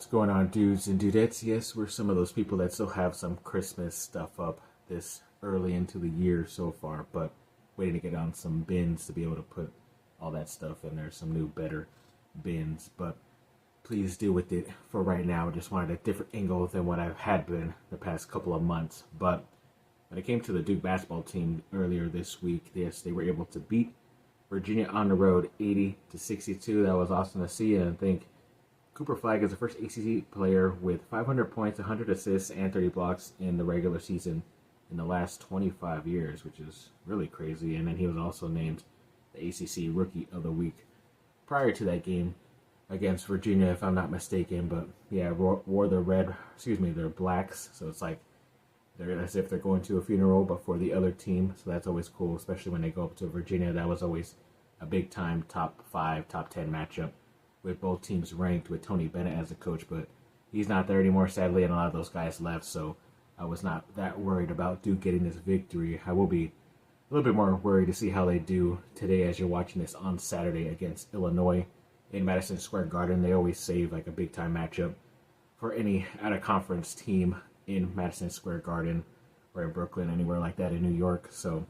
going on, dudes and dudettes? Yes, we're some of those people that still have some Christmas stuff up this early into the year so far, but waiting to get on some bins to be able to put all that stuff in there, some new, better bins. But please deal with it for right now. Just wanted a different angle than what I've had been the past couple of months. But when it came to the Duke basketball team earlier this week, yes, they were able to beat Virginia on the road 80-62. That was awesome to see, and I think Cooper Flagg is the first ACC player with 500 points, 100 assists, and 30 blocks in the regular season in the last 25 years, which is really crazy. And then he was also named the ACC Rookie of the Week prior to that game against Virginia, if I'm not mistaken. But yeah, wore their blacks, so it's like they're as if they're going to a funeral, but for the other team. So that's always cool, especially when they go up to Virginia. That was always a big time top 5, top 10 matchup, with both teams ranked, with Tony Bennett as the coach, but he's not there anymore, sadly, and a lot of those guys left, so I was not that worried about Duke getting this victory. I will be a little bit more worried to see how they do today as you're watching this on Saturday against Illinois in Madison Square Garden. They always save like a big-time matchup for any out-of-conference team in Madison Square Garden or in Brooklyn, anywhere like that in New York, so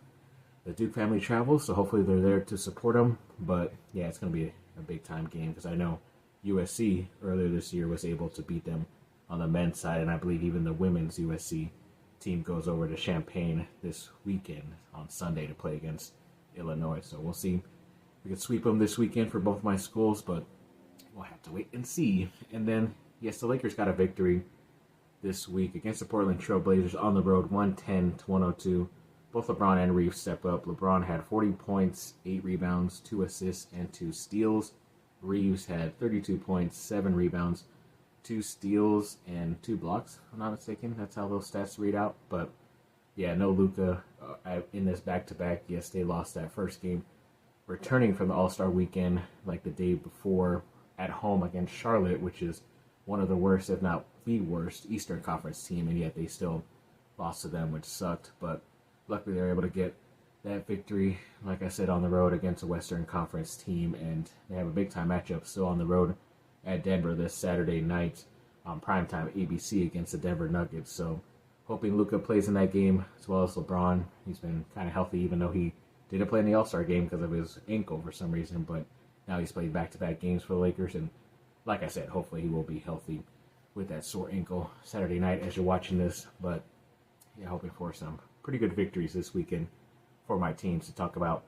the Duke family travels, so hopefully they're there to support them. But yeah, it's going to be a big-time game because I know USC earlier this year was able to beat them on the men's side, and I believe even the women's USC team goes over to Champaign this weekend on Sunday to play against Illinois. So we'll see if we can sweep them this weekend for both my schools, but we'll have to wait and see. And then, yes, the Lakers got a victory this week against the Portland Trail Blazers on the road, 110-102. Both LeBron and Reeves step up. LeBron had 40 points, 8 rebounds, 2 assists, and 2 steals. Reeves had 32 points, 7 rebounds, 2 steals, and 2 blocks, if I'm not mistaken. That's how those stats read out. But, yeah, no Luka in this back-to-back. Yes, they lost that first game, returning from the All-Star weekend like the day before at home against Charlotte, which is one of the worst, if not the worst, Eastern Conference team, and yet they still lost to them, which sucked. But luckily, they were able to get that victory, like I said, on the road against a Western Conference team, and they have a big-time matchup still on the road at Denver this Saturday night on primetime ABC against the Denver Nuggets. So hoping Luka plays in that game as well as LeBron. He's been kind of healthy, even though he didn't play in the All-Star game because of his ankle for some reason, but now he's played back-to-back games for the Lakers, and like I said, hopefully he will be healthy with that sore ankle Saturday night as you're watching this. But yeah, hoping for some pretty good victories this weekend for my teams to talk about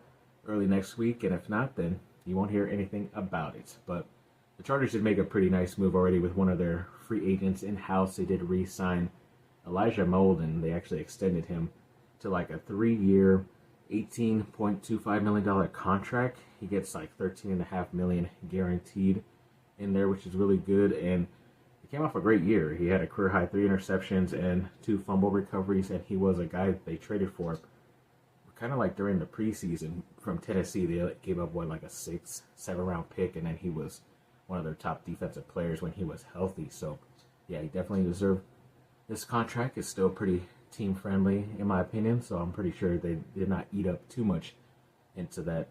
early next week, and if not, then you won't hear anything about it. But the Chargers did make a pretty nice move already with one of their free agents in-house. They did re-sign Elijah Molden. They actually extended him to like a 3-year, $18.25 million contract. He gets like $13.5 million guaranteed in there, which is really good, and he came off a great year. He had a career-high 3 interceptions and 2 fumble recoveries, and he was a guy that they traded for kind of like during the preseason from Tennessee. They gave up, like a 6-7 round pick, and then he was one of their top defensive players when he was healthy. So, yeah, he definitely deserved this contract. It's still pretty team-friendly, in my opinion, so I'm pretty sure they did not eat up too much into that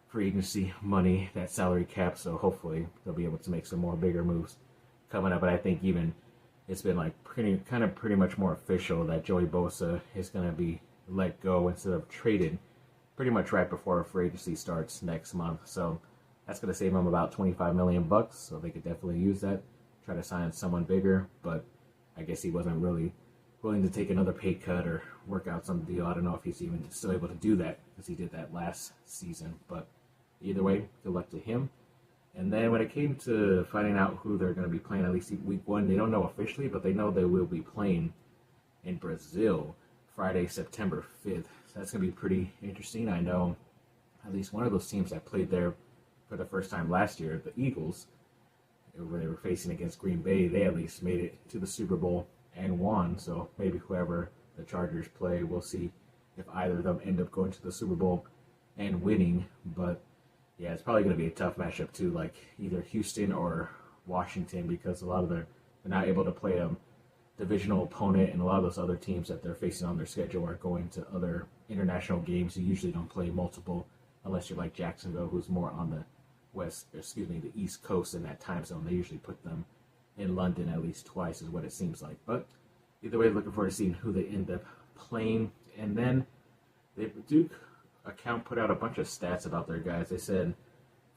free agency money, that salary cap, so hopefully they'll be able to make some more bigger moves coming up. But I think even it's been like pretty much more official that Joey Bosa is going to be let go instead of traded pretty much right before free agency starts next month. So that's going to save them about $25 million, so they could definitely use that, try to sign someone bigger. But I guess he wasn't really willing to take another pay cut or work out some deal. I don't know if he's even still able to do that because he did that last season. But either way, good luck to him. And then when it came to finding out who they're going to be playing, at least week 1, they don't know officially, but they know they will be playing in Brazil Friday, September 5th. So that's going to be pretty interesting. I know at least one of those teams that played there for the first time last year, the Eagles, when they were facing against Green Bay, they at least made it to the Super Bowl and won. So maybe whoever the Chargers play, we'll see if either of them end up going to the Super Bowl and winning. But yeah, it's probably going to be a tough matchup too, like either Houston or Washington, because a lot of they're not able to play a divisional opponent, and a lot of those other teams that they're facing on their schedule are going to other international games. You usually don't play multiple unless you're like Jacksonville, who's more on the the East Coast in that time zone. They usually put them in London at least twice is what it seems like. But either way, looking forward to seeing who they end up playing. And then the Duke account put out a bunch of stats about their guys. They said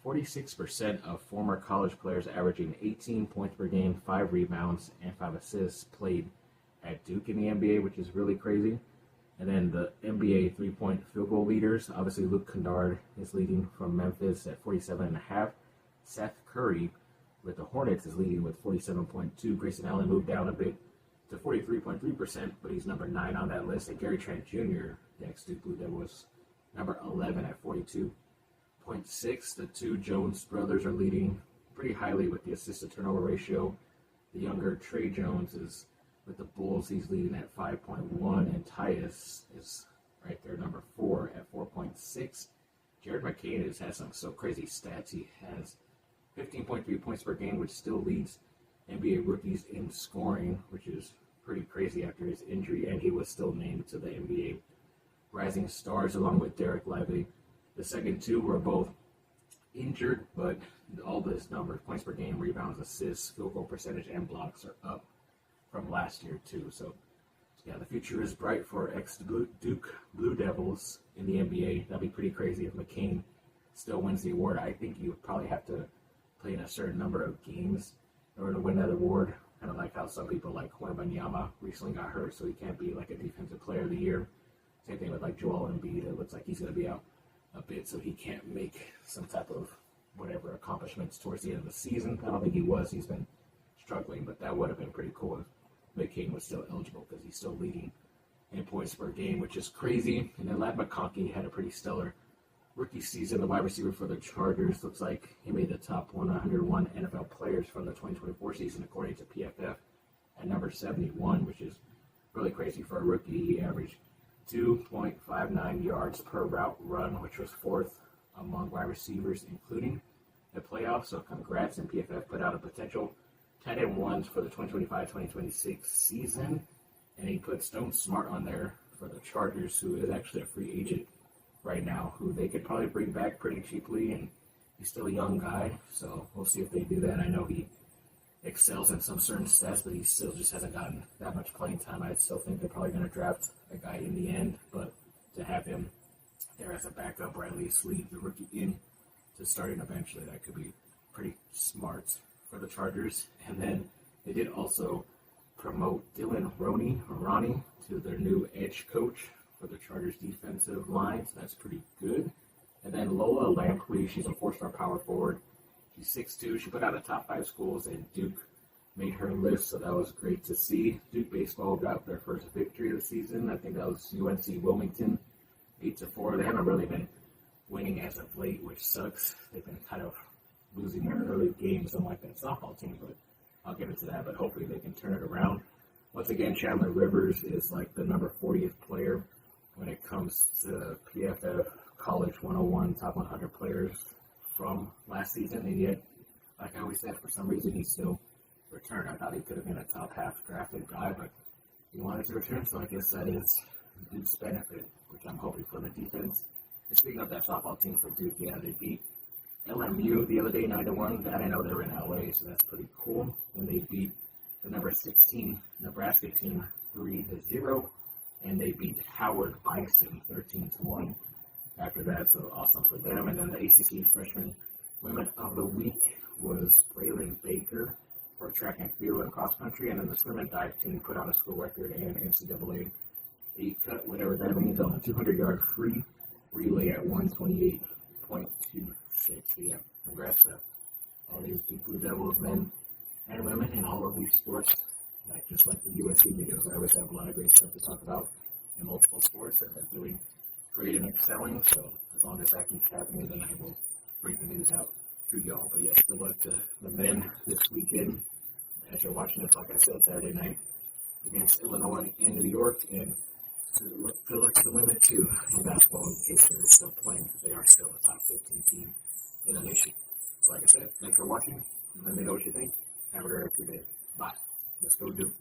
46% of former college players averaging 18 points per game, 5 rebounds, and 5 assists played at Duke in the NBA, which is really crazy. And then the NBA three-point field goal leaders, obviously Luke Kennard is leading from Memphis at 47.5. Seth Curry with the Hornets is leading with 47.2. Grayson Allen moved down a bit to 43.3%, but he's number 9 on that list. And Gary Trent Jr., the ex-Duke Blue Devil, was number 11 at 42.6. The two Jones brothers are leading pretty highly with the assist-to-turnover ratio. The younger Trey Jones is with the Bulls. He's leading at 5.1, and Tyus is right there, number 4 at 4.6. Jared McCain has some so crazy stats. He has 15.3 points per game, which still leads NBA rookies in scoring, which is pretty crazy after his injury, and he was still named to the NBA Rising Stars along with Derek Lively. The second two were both injured, but all this numbers, points per game, rebounds, assists, field goal percentage, and blocks are up from last year too. So yeah, the future is bright for ex-Duke Blue Devils in the NBA. That'd be pretty crazy if McCain still wins the award. I think you would probably have to play in a certain number of games in order to win that award. Kind of like how some people like Wembanyama recently got hurt, so he can't be like a defensive player of the year. Same thing with like Joel Embiid. It looks like he's going to be out a bit, so he can't make some type of whatever accomplishments towards the end of the season. I don't think he was. He's been struggling, but that would have been pretty cool if McCain was still eligible because he's still leading in points per game, which is crazy. And then Ladd McConkey had a pretty stellar rookie season. The wide receiver for the Chargers looks like he made the top 101 NFL players from the 2024 season, according to PFF, at number 71, which is really crazy for a rookie. He averaged 2.59 yards per route run, which was 4th among wide receivers, including the playoffs. So congrats, and PFF put out a potential 10-1 for the 2025-2026 season, and he put Stone Smart on there for the Chargers, who is actually a free agent right now, who they could probably bring back pretty cheaply, and he's still a young guy, so we'll see if they do that. I know he excels in some certain stats, but he still just hasn't gotten that much playing time. I still think they're probably going to draft a guy in the end, but to have him there as a backup or at least lead the rookie in to starting eventually, that could be pretty smart for the Chargers. And then they did also promote Dylan Ronnie to their new edge coach for the Chargers defensive line, so that's pretty good. And then Lola Lampley, she's a 4-star power forward. She's 6'2". She put out a top 5 schools, and Duke made her list, so that was great to see. Duke baseball got their first victory of the season. I think that was UNC Wilmington, 8-4. They haven't really been winning as of late, which sucks. They've been kind of losing their early games, unlike that softball team, but I'll get into that. But hopefully they can turn it around. Once again, Chandler Rivers is like the number 40th player when it comes to PFF College 101 top 100 players from last season, and yet, like I always said, for some reason he still returned. I thought he could have been a top half drafted guy, but he wanted to return, so I guess that is Duke's benefit, which I'm hoping for the defense. And speaking of that softball team for Duke, yeah, they beat LMU the other day 9-1. That I know they're in LA, so that's pretty cool. And they beat the number 16 Nebraska team 3-0, and they beat Howard Bison 13-1. After that, so awesome for them. And then the ACC Freshman Women of the Week was Braylon Baker for track and field and cross country, and then the swim and dive team put on a school record and NCAA 8-cut, whatever that means, on a 200-yard free relay at 128.26. Yeah, congrats to all these Blue Devils, men and women, in all of these sports. Just like the USC videos, I always have a lot of great stuff to talk about in multiple sports that are doing great and excelling. So as long as that keeps happening, then I will bring the news out to y'all. But yes, good luck to the men this weekend. As you're watching this, like I said, Saturday night against Illinois in New York, and good luck to the women too in basketball in case they're still playing, because they are still a top 15 team in the nation. So like I said, thanks for watching. Let me know what you think. Have a great day. Bye. Let's go Duke.